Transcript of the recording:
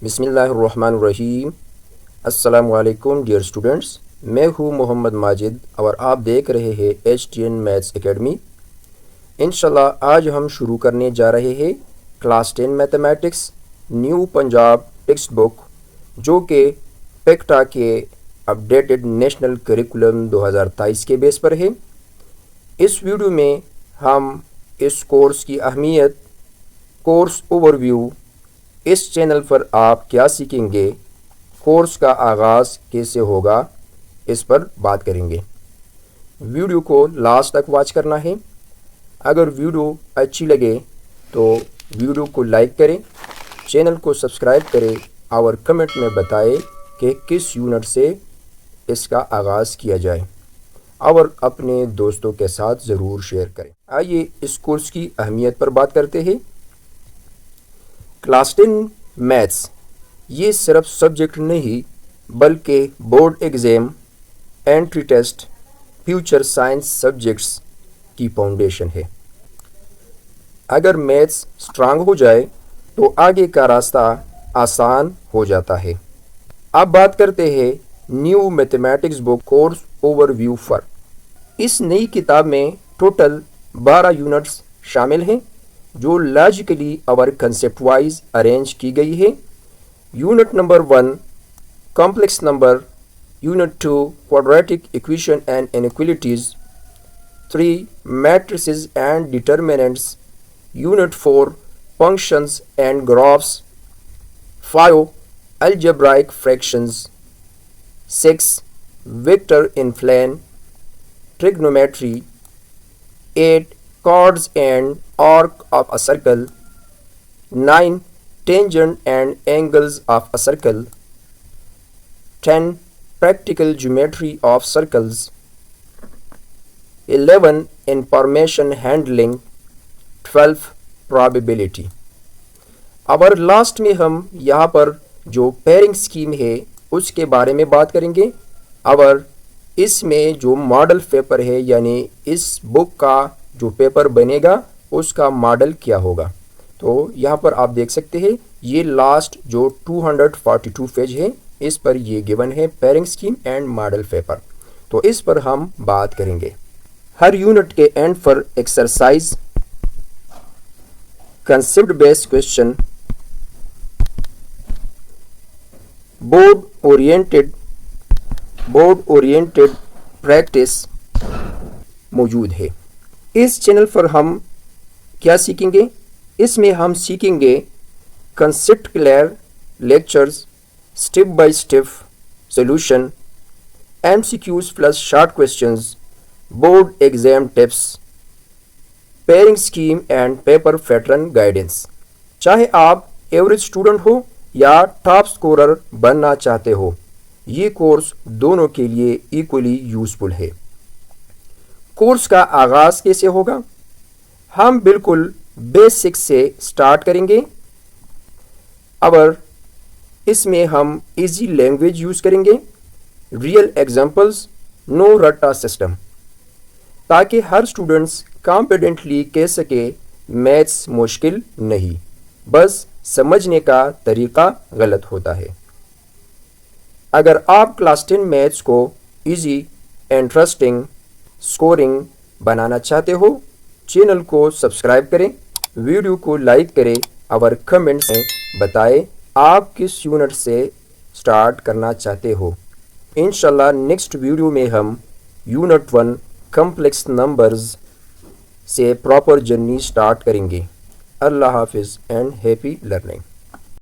بسم اللہ الرحمن الرحیم۔ السلام علیکم ڈیئر اسٹوڈنٹس، میں ہوں محمد ماجد اور آپ دیکھ رہے ہیں HTN میتھس اکیڈمی۔ انشاءاللہ آج ہم شروع کرنے جا رہے ہیں class 10 mathematics new Punjab text book, جو کہ پیکٹا کے اپڈیٹڈ نیشنل کریکولم 2023 کے بیس پر ہے۔ اس ویڈیو میں ہم اس کورس کی اہمیت، کورس اوور ویو، اس چینل پر آپ کیا سیکھیں گے، کورس کا آغاز کیسے ہوگا، اس پر بات کریں گے۔ ویڈیو کو لاسٹ تک واچ کرنا ہے۔ اگر ویڈیو اچھی لگے تو ویڈیو کو لائک کریں، چینل کو سبسکرائب کریں اور کمنٹ میں بتائیں کہ کس یونٹ سے اس کا آغاز کیا جائے، اور اپنے دوستوں کے ساتھ ضرور شیئر کریں۔ آئیے اس کورس کی اہمیت پر بات کرتے ہیں۔ کلاس 10 میتھس یہ صرف سبجیکٹ نہیں بلکہ board exam, entry test, future science subjects کی فاؤنڈیشن ہے۔ اگر میتھس سٹرانگ ہو جائے تو آگے کا راستہ آسان ہو جاتا ہے۔ اب بات کرتے ہیں نیو میتھمیٹکس بک کورس اوور ویو پر۔ اس نئی کتاب میں ٹوٹل 12 یونٹس شامل ہیں جو لاجیکلی اور کنسیپٹ وائز ارینج کی گئی ہے۔ Unit number 1 complex number, unit 2 quadratic equation and inequalities, 3 matrices and determinants, unit 4 functions and graphs, 5 algebraic fractions, 6 vector in plane trigonometry, 8 chords and arc of a circle, 9 tangent and angles of a circle, 10 practical geometry of circles, 11 information handling, 12 probability۔ اور last میں ہم یہاں پر جو pairing scheme ہے اس کے بارے میں بات کریں گے، اور اس میں جو ماڈل پیپر ہے، یعنی اس بک کا جو پیپر بنے گا اس کا ماڈل کیا ہوگا۔ تو یہاں پر آپ دیکھ سکتے ہیں یہ لاسٹ جو 242 پیج ہے، اس پر یہ گیون ہے pairing scheme and model paper. تو اس پر ہم بات کریں گے۔ ہر یونٹ کے and per exercise, concept based question, board oriented practice موجود ہے۔ اس چینل پر ہم کیا سیکھیں گے؟ اس میں ہم سیکھیں گے concept clear lectures, step by step solution, MCQs plus short questions, board exam tips, pairing scheme and paper pattern guidance. چاہے آپ ایوریج اسٹوڈنٹ ہو یا ٹاپ اسکورر بننا چاہتے ہو، یہ کورس دونوں کے لیے ایکولی یوزفل ہے۔ کورس کا آغاز کیسے ہوگا؟ ہم بالکل بیسک سے سٹارٹ کریں گے، اور اس میں ہم ایزی لینگویج یوز کریں گے، ریئل ایگزامپلز، نو رٹا سسٹم، تاکہ ہر اسٹوڈنٹس کانفیڈنٹلی کہہ سکے میتھس مشکل نہیں، بس سمجھنے کا طریقہ غلط ہوتا ہے۔ اگر آپ کلاس 10 میتھس کو ایزی، انٹرسٹنگ، اسکورنگ بنانا چاہتے ہو، چینل کو سبسکرائب کریں، ویڈیو کو لائک کریں اور کمنٹس میں بتائیں آپ کس یونٹ سے سٹارٹ کرنا چاہتے ہو۔ انشاءاللہ نیکسٹ ویڈیو میں ہم یونٹ 1 کمپلیکس نمبرز سے پراپر جرنی سٹارٹ کریں گے۔ اللہ حافظ اینڈ ہیپی لرننگ۔